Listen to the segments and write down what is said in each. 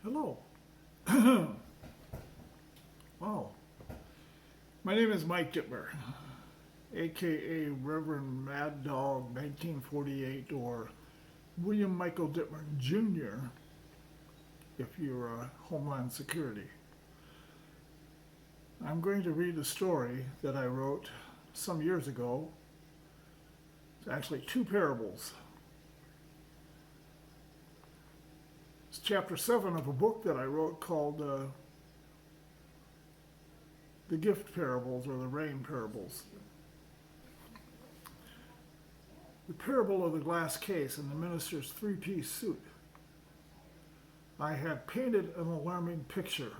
Hello. Wow. My name is Mike Dittmer, aka Reverend Mad Dog 1948, or William Michael Dittmer Jr. if you're Homeland Security. I'm going to read a story that I wrote some years ago. It's actually two parables. It's chapter 7 of a book that I wrote called The Gift Parables or the Rain Parables. The parable of the glass case and the minister's three-piece suit. I had painted an alarming picture.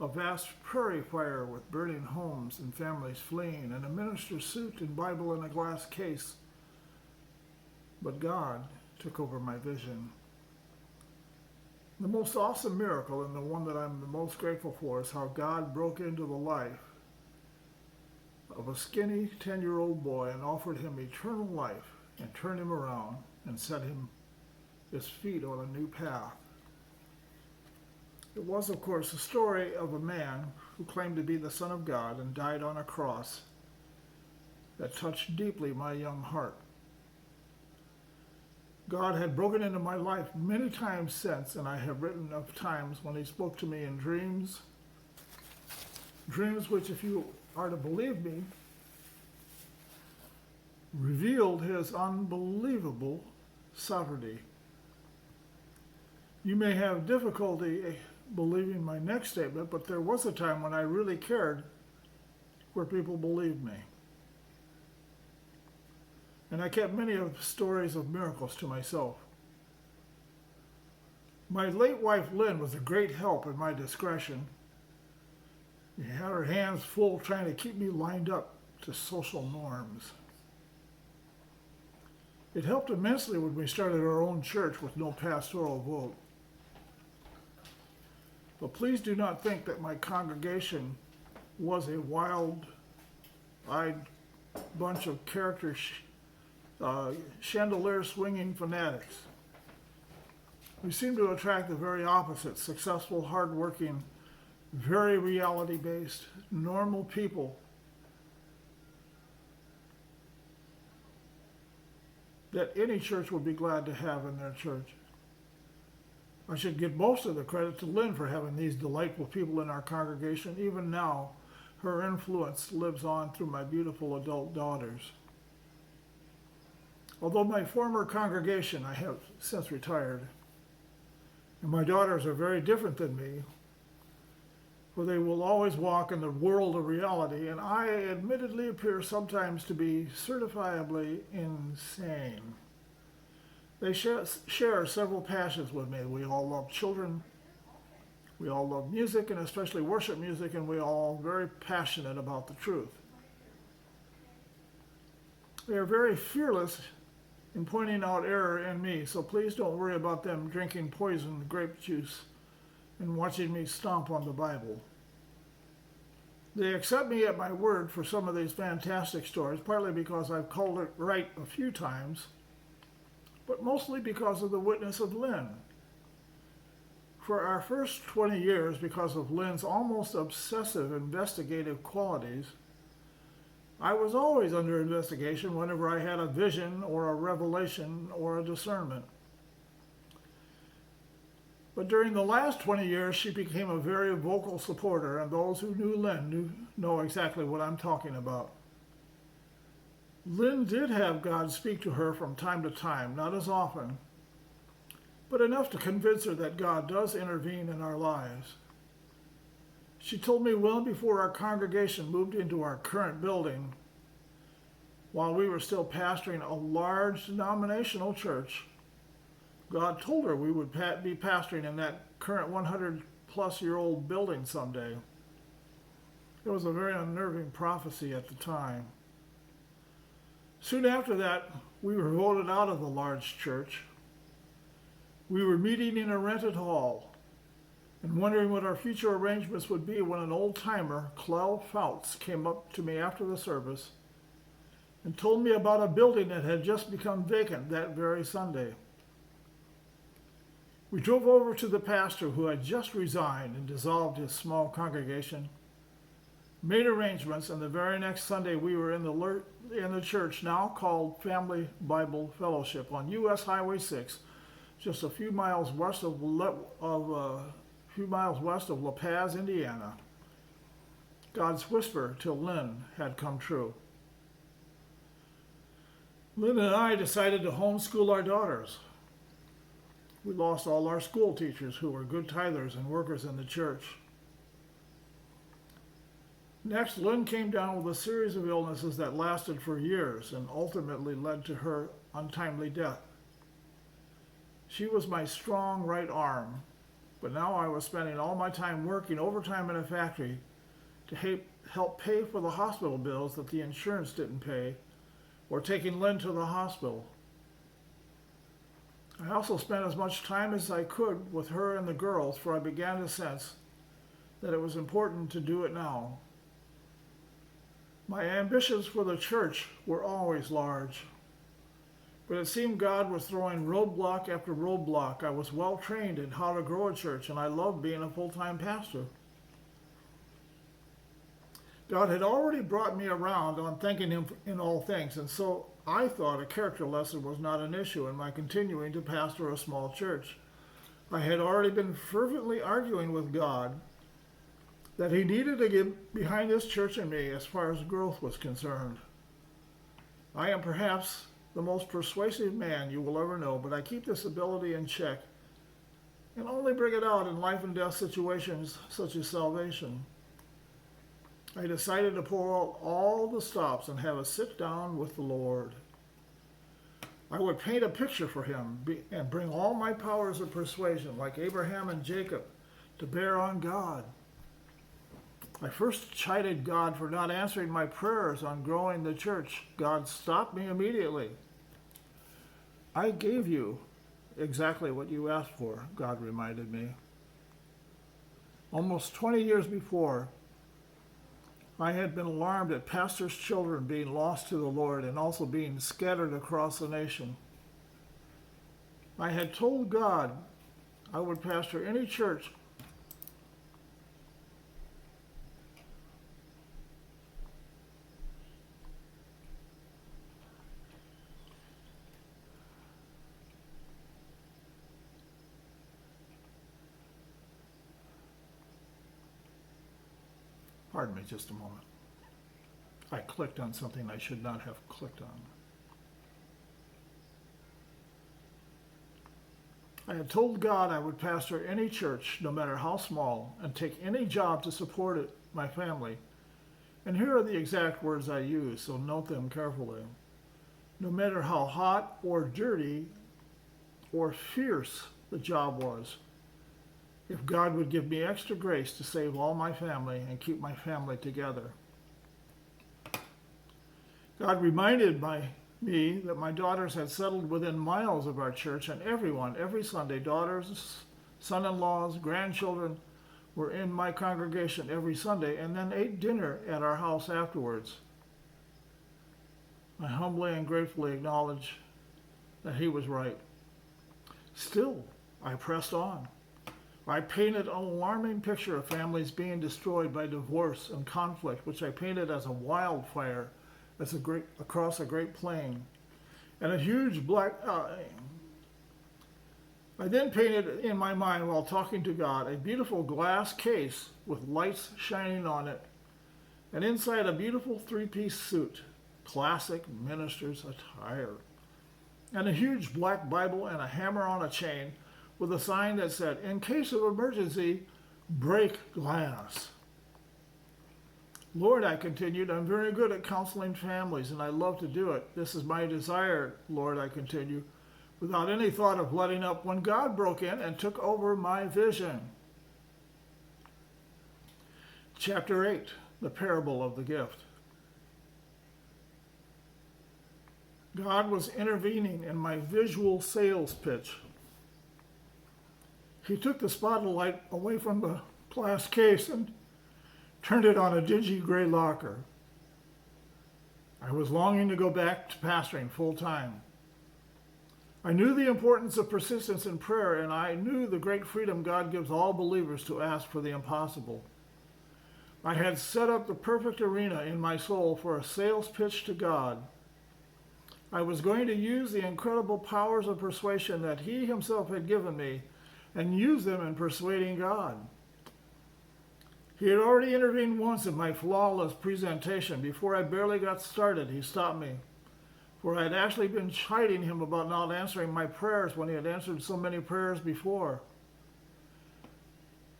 A vast prairie fire with burning homes and families fleeing, and a minister's suit and Bible in a glass case. But God took over my vision. The most awesome miracle, and the one that I'm the most grateful for, is how God broke into the life of a skinny 10-year-old boy and offered him eternal life and turned him around and set his feet on a new path. It was, of course, a story of a man who claimed to be the Son of God and died on a cross that touched deeply my young heart. God had broken into my life many times since, and I have written of times when he spoke to me in dreams which, if you are to believe me, revealed his unbelievable sovereignty. You may have difficulty believing my next statement, but there was a time when I really cared where people believed me. And I kept many of the stories of miracles to myself. My late wife Lynn was a great help in my discretion. She had her hands full trying to keep me lined up to social norms. It helped immensely when we started our own church with no pastoral vote. But please do not think that my congregation was a wild-eyed bunch of chandelier-swinging fanatics. We seem to attract the very opposite: successful, hardworking, very reality-based, normal people that any church would be glad to have in their church. I should give most of the credit to Lynn for having these delightful people in our congregation. Even now, her influence lives on through my beautiful adult daughters. Although my former congregation, I have since retired, and my daughters are very different than me, for they will always walk in the world of reality, and I admittedly appear sometimes to be certifiably insane. They share several passions with me. We all love children, we all love music, and especially worship music, and we all are very passionate about the truth. They are very fearless in pointing out error in me, so please don't worry about them drinking poisoned grape juice and watching me stomp on the Bible. They accept me at my word for some of these fantastic stories, partly because I've called it right a few times, but mostly because of the witness of Lynn. For our first 20 years, because of Lynn's almost obsessive investigative qualities, I was always under investigation whenever I had a vision or a revelation or a discernment. But during the last 20 years, she became a very vocal supporter, and those who knew Lynn know exactly what I'm talking about. Lynn did have God speak to her from time to time, not as often, but enough to convince her that God does intervene in our lives. She told me well before our congregation moved into our current building, while we were still pastoring a large denominational church, God told her we would be pastoring in that current 100-plus-year-old building someday. It was a very unnerving prophecy at the time. Soon after that, we were voted out of the large church. We were meeting in a rented hall and wondering what our future arrangements would be when an old-timer, Clell Fouts, came up to me after the service and told me about a building that had just become vacant that very Sunday. We drove over to the pastor who had just resigned and dissolved his small congregation, made arrangements, and the very next Sunday we were in the church now called Family Bible Fellowship on U.S. Highway 6, just a few miles west of La Paz, Indiana. God's whisper to Lynn had come true. Lynn and I decided to homeschool our daughters. We lost all our school teachers who were good tithers and workers in the church. Next, Lynn came down with a series of illnesses that lasted for years and ultimately led to her untimely death. She was my strong right arm, but now I was spending all my time working overtime in a factory to help pay for the hospital bills that the insurance didn't pay, or taking Lynn to the hospital. I also spent as much time as I could with her and the girls, for I began to sense that it was important to do it now. My ambitions for the church were always large, but it seemed God was throwing roadblock after roadblock. I was well trained in how to grow a church, and I loved being a full-time pastor. God had already brought me around on thanking Him in all things, and so I thought a character lesson was not an issue in my continuing to pastor a small church. I had already been fervently arguing with God that He needed to get behind this church and me as far as growth was concerned. I am perhaps the most persuasive man you will ever know, but I keep this ability in check and only bring it out in life and death situations such as salvation. I decided to pull out all the stops and have a sit down with the Lord. I would paint a picture for Him and bring all my powers of persuasion, like Abraham and Jacob, to bear on God. I first chided God for not answering my prayers on growing the church. God stopped me immediately. I gave you exactly what you asked for, God reminded me. Almost 20 years before, I had been alarmed at pastors' children being lost to the Lord and also being scattered across the nation. I had told God I would pastor any church Pardon me just a moment. I clicked on something I should not have clicked on. I had told God I would pastor any church, no matter how small, and take any job to support it, my family. And here are the exact words I used, so note them carefully. No matter how hot or dirty or fierce the job was, if God would give me extra grace to save all my family and keep my family together. God reminded me that my daughters had settled within miles of our church, and everyone, every Sunday, daughters, son-in-laws, grandchildren, were in my congregation every Sunday and then ate dinner at our house afterwards. I humbly and gratefully acknowledge that He was right. Still, I pressed on. I painted an alarming picture of families being destroyed by divorce and conflict, which I painted as a wildfire across a great plain. And a huge black... I then painted in my mind, while talking to God, a beautiful glass case with lights shining on it, and inside a beautiful three-piece suit, classic minister's attire, and a huge black Bible and a hammer on a chain, with a sign that said, in case of emergency, break glass. Lord, I continued, I'm very good at counseling families, and I love to do it. This is my desire, Lord, I continued, without any thought of letting up, when God broke in and took over my vision. Chapter 8, the parable of the gift. God was intervening in my visual sales pitch. He took the spotlight away from the glass case and turned it on a dingy gray locker. I was longing to go back to pastoring full time. I knew the importance of persistence in prayer, and I knew the great freedom God gives all believers to ask for the impossible. I had set up the perfect arena in my soul for a sales pitch to God. I was going to use the incredible powers of persuasion that He Himself had given me and use them in persuading God. He had already intervened once in my flawless presentation. Before I barely got started, He stopped me, for I had actually been chiding Him about not answering my prayers when He had answered so many prayers before.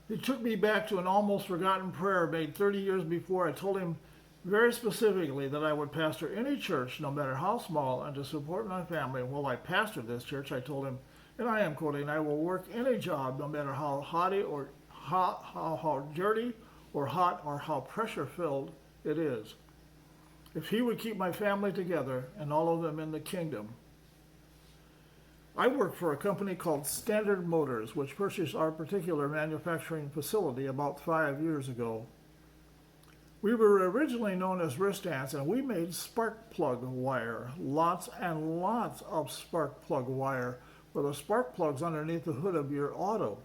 He took me back to an almost forgotten prayer made 30 years before. I told Him very specifically that I would pastor any church, no matter how small, and to support my family. And while I pastored this church, I told Him, and I am quoting, I will work any job, no matter how haughty or how dirty or hot or how pressure-filled it is, if He would keep my family together and all of them in the kingdom. I worked for a company called Standard Motors, which purchased our particular manufacturing facility about 5 years ago. We were originally known as Wristance, and we made spark plug wire, lots and lots of spark plug wire for the spark plugs underneath the hood of your auto.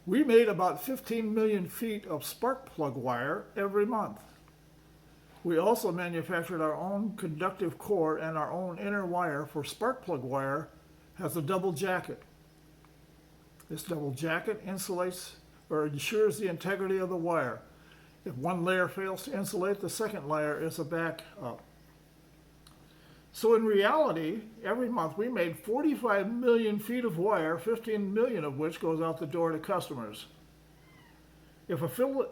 We made about 15 million feet of spark plug wire every month. We also manufactured our own conductive core, and our own inner wire for spark plug wire has a double jacket. This double jacket insulates or ensures the integrity of the wire. If one layer fails to insulate, the second layer is a backup. So in reality, every month we made 45 million feet of wire, 15 million of which goes out the door to customers. If a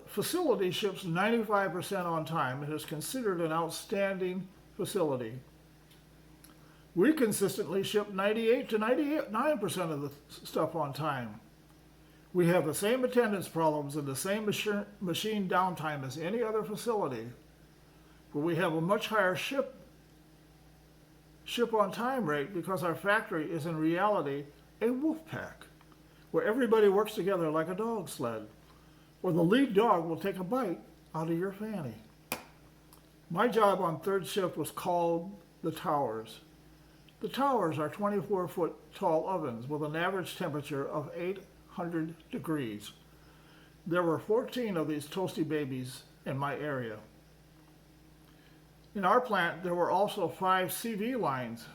facility ships 95% on time, it is considered an outstanding facility. We consistently ship 98 to 99% of the stuff on time. We have the same attendance problems and the same machine downtime as any other facility, but we have a much higher ship on time rate because our factory is in reality a wolf pack, where everybody works together like a dog sled, or the lead dog will take a bite out of your fanny. My job on third shift was called the towers. The towers are 24-foot tall ovens with an average temperature of 800 degrees. There were 14 of these toasty babies in my area. In our plant, there were also 5 CV lines.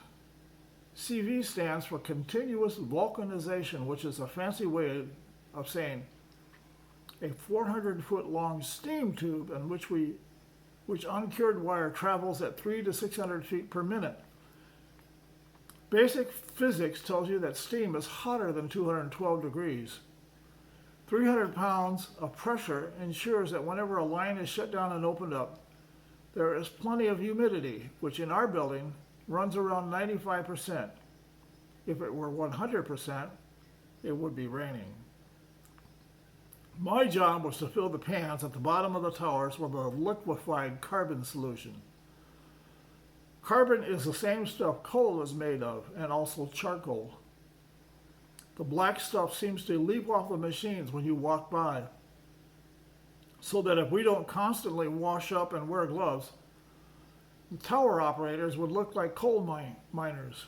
CV stands for continuous vulcanization, which is a fancy way of saying a 400-foot long steam tube in which uncured wire travels at 300 to 600 feet per minute. Basic physics tells you that steam is hotter than 212 degrees. 300 pounds of pressure ensures that whenever a line is shut down and opened up, there is plenty of humidity, which in our building runs around 95%. If it were 100%, it would be raining. My job was to fill the pans at the bottom of the towers with a liquefied carbon solution. Carbon is the same stuff coal is made of, and also charcoal. The black stuff seems to leap off the machines when you walk by, so that if we don't constantly wash up and wear gloves, the tower operators would look like coal miners.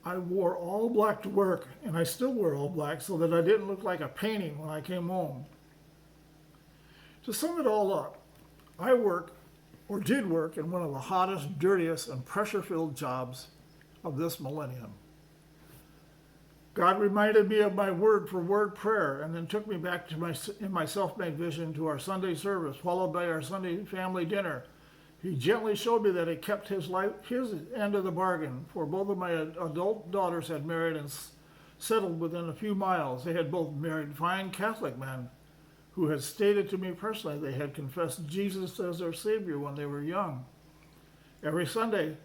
I wore all black to work, and I still wear all black so that I didn't look like a painting when I came home. To sum it all up, I did work in one of the hottest, dirtiest, and pressure-filled jobs of this millennium. God reminded me of my word-for-word prayer and then took me back to in my self-made vision to our Sunday service, followed by our Sunday family dinner. He gently showed me that he kept his end of the bargain, for both of my adult daughters had married and settled within a few miles. They had both married fine Catholic men who had stated to me personally they had confessed Jesus as their Savior when they were young. Every Sunday,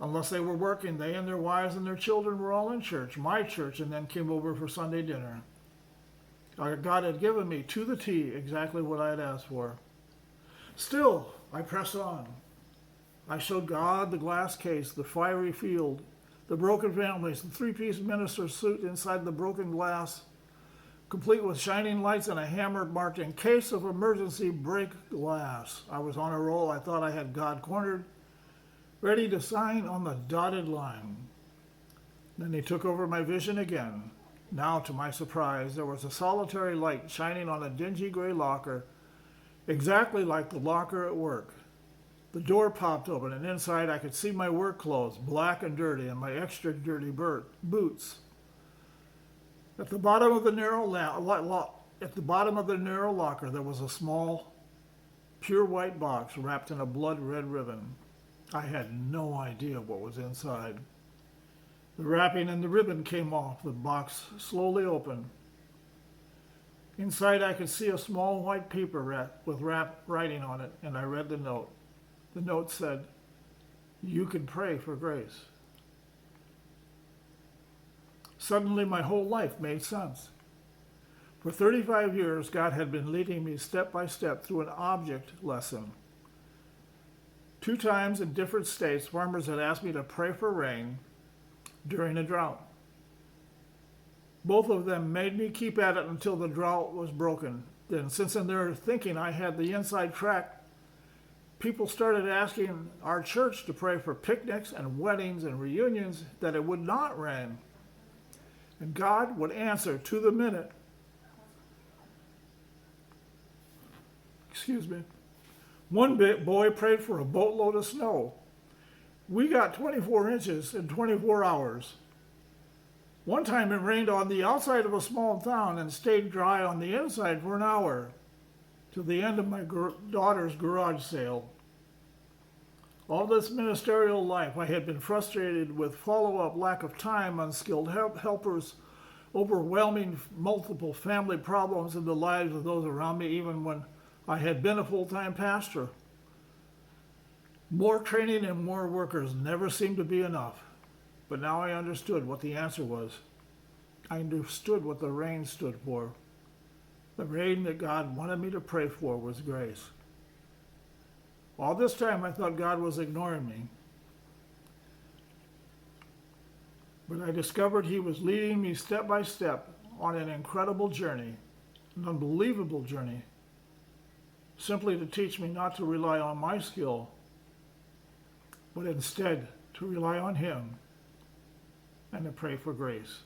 unless they were working, they and their wives and their children were all in church, my church, and then came over for Sunday dinner. God had given me to the T exactly what I had asked for. Still, I pressed on. I showed God the glass case, the fiery field, the broken families, the three-piece minister's suit inside the broken glass, complete with shining lights and a hammer marked "in case of emergency, break glass." I was on a roll. I thought I had God cornered. ready to sign on the dotted line. Then he took over my vision again. Now, to my surprise, there was a solitary light shining on a dingy gray locker, exactly like the locker at work. The door popped open, and inside I could see my work clothes, black and dirty, and my extra dirty boots. At the bottom of the narrow locker, there was a small, pure white box wrapped in a blood red ribbon. I had no idea what was inside. The wrapping and the ribbon came off. The box slowly opened. Inside, I could see a small white paper with writing on it, and I read the note. The note said, "You can pray for grace." Suddenly, my whole life made sense. For 35 years, God had been leading me step by step through an object lesson. 2 times in different states, farmers had asked me to pray for rain during a drought. Both of them made me keep at it until the drought was broken. Then, since in their thinking I had the inside track, people started asking our church to pray for picnics and weddings and reunions that it would not rain. And God would answer to the minute. One boy prayed for a boatload of snow. We got 24 inches in 24 hours. One time it rained on the outside of a small town and stayed dry on the inside for an hour, till the end of my daughter's garage sale. All this ministerial life, I had been frustrated with follow-up, lack of time, unskilled helpers, overwhelming multiple family problems in the lives of those around me, even when I had been a full-time pastor. More training and more workers never seemed to be enough. But now I understood what the answer was. I understood what the rain stood for. The rain that God wanted me to pray for was grace. All this time I thought God was ignoring me. But I discovered He was leading me step by step on an incredible journey, an unbelievable journey, simply to teach me not to rely on my skill, but instead to rely on Him and to pray for grace.